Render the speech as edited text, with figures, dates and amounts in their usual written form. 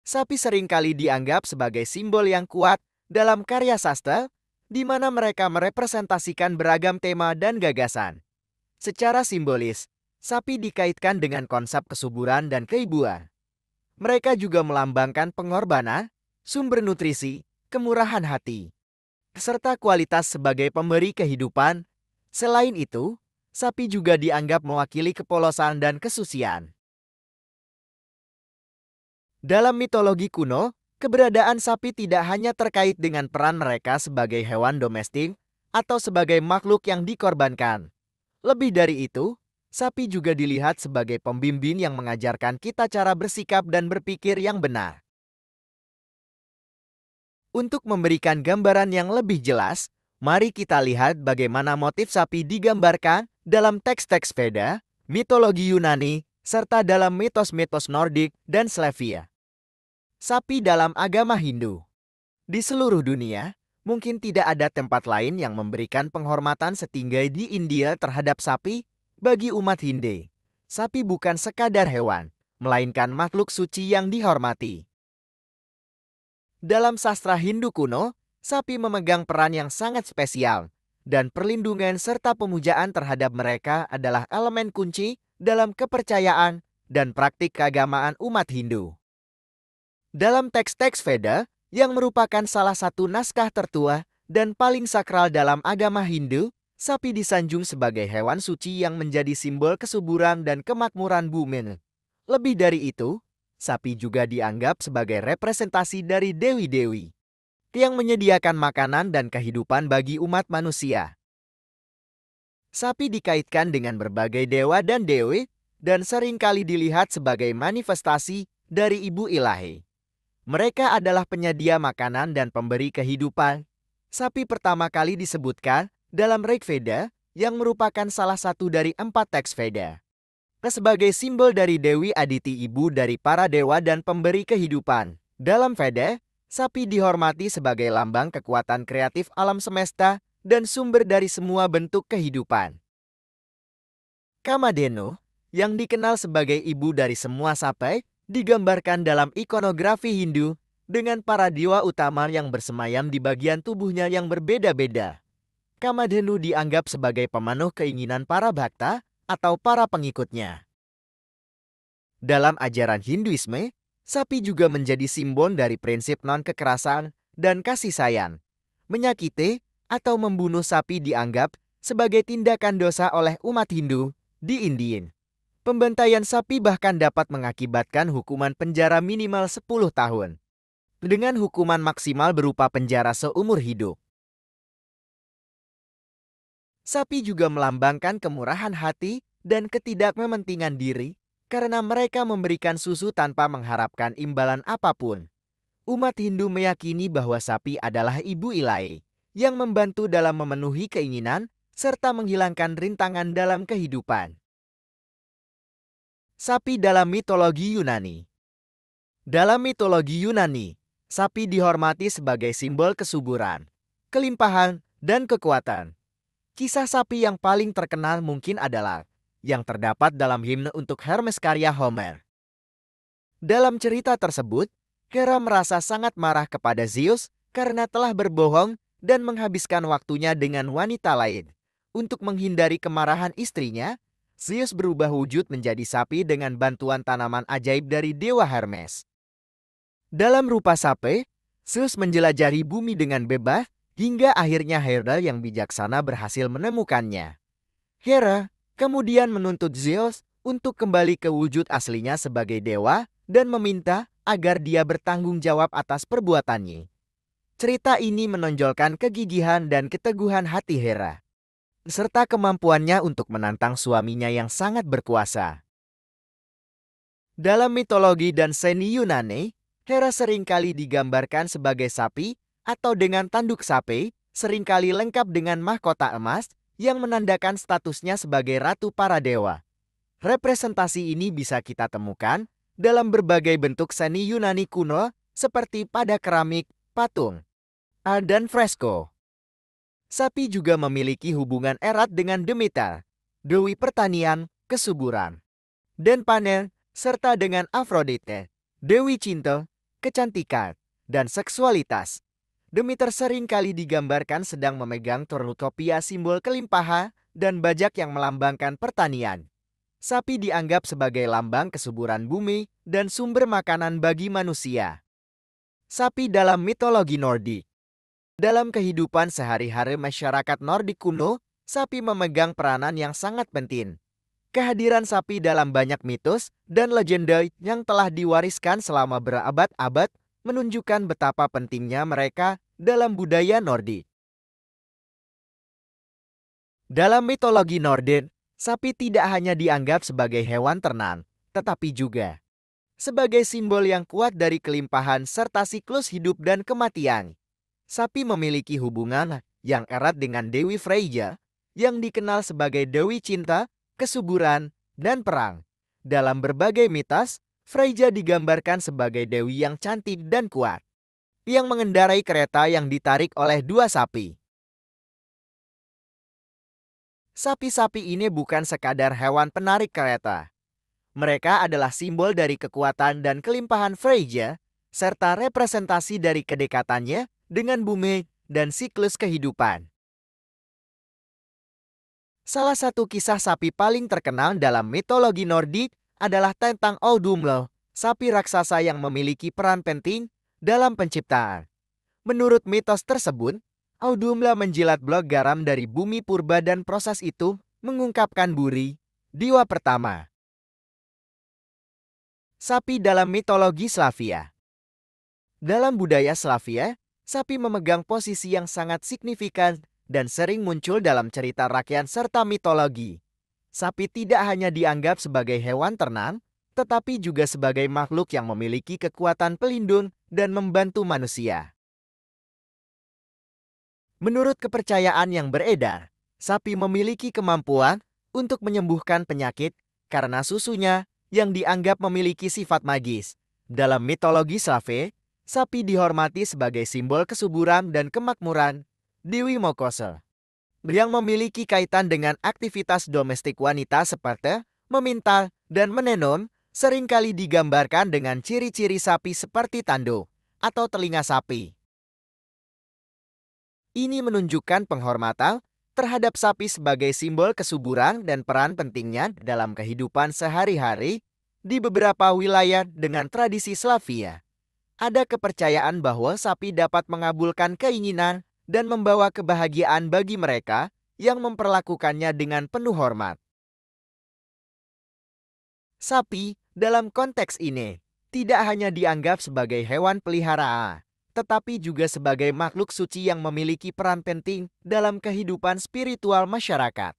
Sapi seringkali dianggap sebagai simbol yang kuat dalam karya sastra, di mana mereka merepresentasikan beragam tema dan gagasan. Secara simbolis, sapi dikaitkan dengan konsep kesuburan dan keibuan. Mereka juga melambangkan pengorbanan, sumber nutrisi, kemurahan hati, serta kualitas sebagai pemberi kehidupan. Selain itu, sapi juga dianggap mewakili kepolosan dan kesucian. Dalam mitologi kuno, keberadaan sapi tidak hanya terkait dengan peran mereka sebagai hewan domestik atau sebagai makhluk yang dikorbankan. Lebih dari itu, sapi juga dilihat sebagai pembimbing yang mengajarkan kita cara bersikap dan berpikir yang benar. Untuk memberikan gambaran yang lebih jelas, mari kita lihat bagaimana motif sapi digambarkan dalam teks-teks Veda, mitologi Yunani, serta dalam mitos-mitos Nordik dan Slavia. Sapi dalam agama Hindu. Di seluruh dunia, mungkin tidak ada tempat lain yang memberikan penghormatan setinggi di India terhadap sapi. Bagi umat Hindu, sapi bukan sekadar hewan, melainkan makhluk suci yang dihormati. Dalam sastra Hindu kuno, sapi memegang peran yang sangat spesial, dan perlindungan serta pemujaan terhadap mereka adalah elemen kunci dalam kepercayaan dan praktik keagamaan umat Hindu. Dalam teks-teks Veda, yang merupakan salah satu naskah tertua dan paling sakral dalam agama Hindu, sapi disanjung sebagai hewan suci yang menjadi simbol kesuburan dan kemakmuran bumi. Lebih dari itu, sapi juga dianggap sebagai representasi dari dewi-dewi yang menyediakan makanan dan kehidupan bagi umat manusia. Sapi dikaitkan dengan berbagai dewa dan dewi dan seringkali dilihat sebagai manifestasi dari ibu ilahi. Mereka adalah penyedia makanan dan pemberi kehidupan. Sapi pertama kali disebutkan dalam Rig Veda yang merupakan salah satu dari 4 teks Veda. Sebagai simbol dari Dewi Aditi, ibu dari para dewa dan pemberi kehidupan. Dalam Veda, sapi dihormati sebagai lambang kekuatan kreatif alam semesta dan sumber dari semua bentuk kehidupan. Kamadhenu, yang dikenal sebagai ibu dari semua sapi, digambarkan dalam ikonografi Hindu dengan para dewa utama yang bersemayam di bagian tubuhnya yang berbeda-beda. Kamadhenu dianggap sebagai pemenuh keinginan para bhakta atau para pengikutnya. Dalam ajaran Hinduisme, sapi juga menjadi simbol dari prinsip non-kekerasan dan kasih sayang. Menyakiti atau membunuh sapi dianggap sebagai tindakan dosa oleh umat Hindu di India. Pembantaian sapi bahkan dapat mengakibatkan hukuman penjara minimal 10 tahun, dengan hukuman maksimal berupa penjara seumur hidup. Sapi juga melambangkan kemurahan hati dan ketidakmementingan diri karena mereka memberikan susu tanpa mengharapkan imbalan apapun. Umat Hindu meyakini bahwa sapi adalah ibu ilahi yang membantu dalam memenuhi keinginan serta menghilangkan rintangan dalam kehidupan. Sapi dalam mitologi Yunani. Dalam mitologi Yunani, sapi dihormati sebagai simbol kesuburan, kelimpahan, dan kekuatan. Kisah sapi yang paling terkenal mungkin adalah yang terdapat dalam himne untuk Hermes karya Homer. Dalam cerita tersebut, Hera merasa sangat marah kepada Zeus karena telah berbohong dan menghabiskan waktunya dengan wanita lain. Untuk menghindari kemarahan istrinya, Zeus berubah wujud menjadi sapi dengan bantuan tanaman ajaib dari Dewa Hermes. Dalam rupa sapi, Zeus menjelajahi bumi dengan bebas hingga akhirnya Hera yang bijaksana berhasil menemukannya. Hera kemudian menuntut Zeus untuk kembali ke wujud aslinya sebagai dewa dan meminta agar dia bertanggung jawab atas perbuatannya. Cerita ini menonjolkan kegigihan dan keteguhan hati Hera, serta kemampuannya untuk menantang suaminya yang sangat berkuasa. Dalam mitologi dan seni Yunani, Hera seringkali digambarkan sebagai sapi atau dengan tanduk sapi, seringkali lengkap dengan mahkota emas yang menandakan statusnya sebagai ratu para dewa. Representasi ini bisa kita temukan dalam berbagai bentuk seni Yunani kuno seperti pada keramik, patung, dan fresko. Sapi juga memiliki hubungan erat dengan Demeter, dewi pertanian, kesuburan, dan panen, serta dengan Aphrodite, dewi cinta, kecantikan, dan seksualitas. Demeter seringkali digambarkan sedang memegang cornucopia simbol kelimpahan dan bajak yang melambangkan pertanian. Sapi dianggap sebagai lambang kesuburan bumi dan sumber makanan bagi manusia. Sapi dalam mitologi Nordik. Dalam kehidupan sehari-hari masyarakat Nordik kuno, sapi memegang peranan yang sangat penting. Kehadiran sapi dalam banyak mitos dan legenda yang telah diwariskan selama berabad-abad menunjukkan betapa pentingnya mereka dalam budaya Nordik. Dalam mitologi Nordik, sapi tidak hanya dianggap sebagai hewan ternak, tetapi juga sebagai simbol yang kuat dari kelimpahan serta siklus hidup dan kematian. Sapi memiliki hubungan yang erat dengan Dewi Freyja, yang dikenal sebagai Dewi Cinta, Kesuburan, dan Perang. Dalam berbagai mitos, Freyja digambarkan sebagai dewi yang cantik dan kuat, yang mengendarai kereta yang ditarik oleh dua sapi. Sapi-sapi ini bukan sekadar hewan penarik kereta. Mereka adalah simbol dari kekuatan dan kelimpahan Freyja, serta representasi dari kedekatannya dengan bumi dan siklus kehidupan. Salah satu kisah sapi paling terkenal dalam mitologi Nordik adalah tentang Audumlo, sapi raksasa yang memiliki peran penting dalam penciptaan. Menurut mitos tersebut, Audumla menjilat blok garam dari bumi purba dan proses itu mengungkapkan Buri, dewa pertama. Sapi dalam mitologi Slavia. Dalam budaya Slavia, sapi memegang posisi yang sangat signifikan dan sering muncul dalam cerita rakyat serta mitologi. Sapi tidak hanya dianggap sebagai hewan ternak, tetapi juga sebagai makhluk yang memiliki kekuatan pelindung dan membantu manusia. Menurut kepercayaan yang beredar, sapi memiliki kemampuan untuk menyembuhkan penyakit karena susunya yang dianggap memiliki sifat magis. Dalam mitologi Slave, sapi dihormati sebagai simbol kesuburan dan kemakmuran, Dewi Mokose, yang memiliki kaitan dengan aktivitas domestik wanita seperti memintal dan menenun, seringkali digambarkan dengan ciri-ciri sapi seperti tanduk atau telinga sapi. Ini menunjukkan penghormatan terhadap sapi sebagai simbol kesuburan dan peran pentingnya dalam kehidupan sehari-hari di beberapa wilayah dengan tradisi Slavia. Ada kepercayaan bahwa sapi dapat mengabulkan keinginan dan membawa kebahagiaan bagi mereka yang memperlakukannya dengan penuh hormat. Sapi dalam konteks ini tidak hanya dianggap sebagai hewan peliharaan, tetapi juga sebagai makhluk suci yang memiliki peran penting dalam kehidupan spiritual masyarakat.